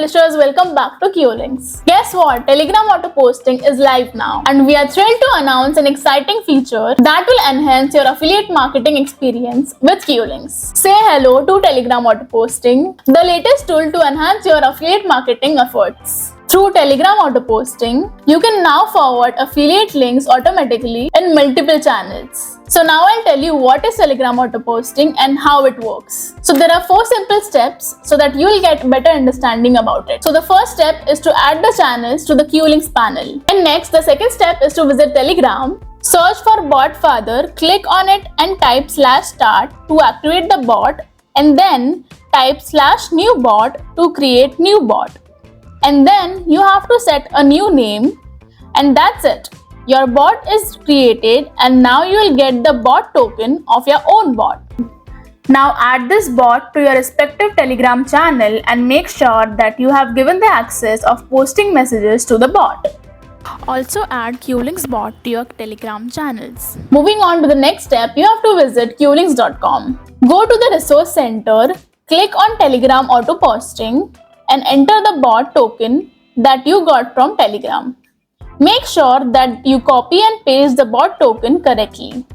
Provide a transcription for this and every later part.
publishers, welcome back to Cuelinks. Guess what? Telegram auto posting is live now, and we are thrilled to announce an exciting feature that will enhance your affiliate marketing experience with Cuelinks. Say hello to Telegram auto posting, the latest tool to enhance your affiliate marketing efforts. Through Telegram auto posting, you can now forward affiliate links automatically in multiple channels. So now I'll tell you what is Telegram auto posting and how it works. So there are 4 simple steps so that you will get better understanding about it. So the first step is to add the channels to the Cuelinks panel. And next, the second step is to visit Telegram. Search for bot father, click on it and type /start to activate the bot, and then type /new bot to create new bot. And then you have to set a new name, and that's it. Your bot is created, and now you will get the bot token of your own bot. Now add this bot to your respective Telegram channel and make sure that you have given the access of posting messages to the bot. Also add Cuelinks bot to your Telegram channels. Moving on to the next step, you have to visit cuelinks.com. Go to the resource center, click on Telegram auto posting, and enter the bot token that you got from Telegram. Make sure that you copy and paste the bot token correctly.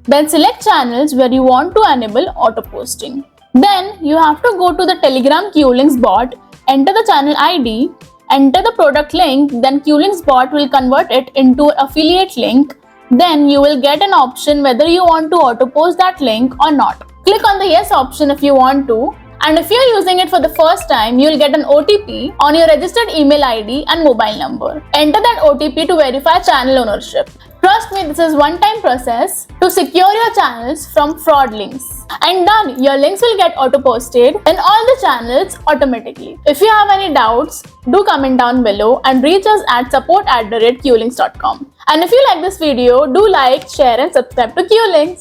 Then select channels where you want to enable auto posting. Then you have to go to the Telegram Cuelinks bot, enter the channel ID, enter the product link, then Cuelinks bot will convert it into an affiliate link. Then you will get an option whether you want to auto post that link or not. Click on the yes option if you want to. And if you're using it for the first time, you'll get an OTP on your registered email ID and mobile number. Enter that OTP to verify channel ownership. Trust me, this is one-time process to secure your channels from fraud links. And done, your links will get auto-posted in all the channels automatically. If you have any doubts, do comment down below and reach us at support@cuelinks.com. And if you like this video, do like, share and subscribe to Cuelinks.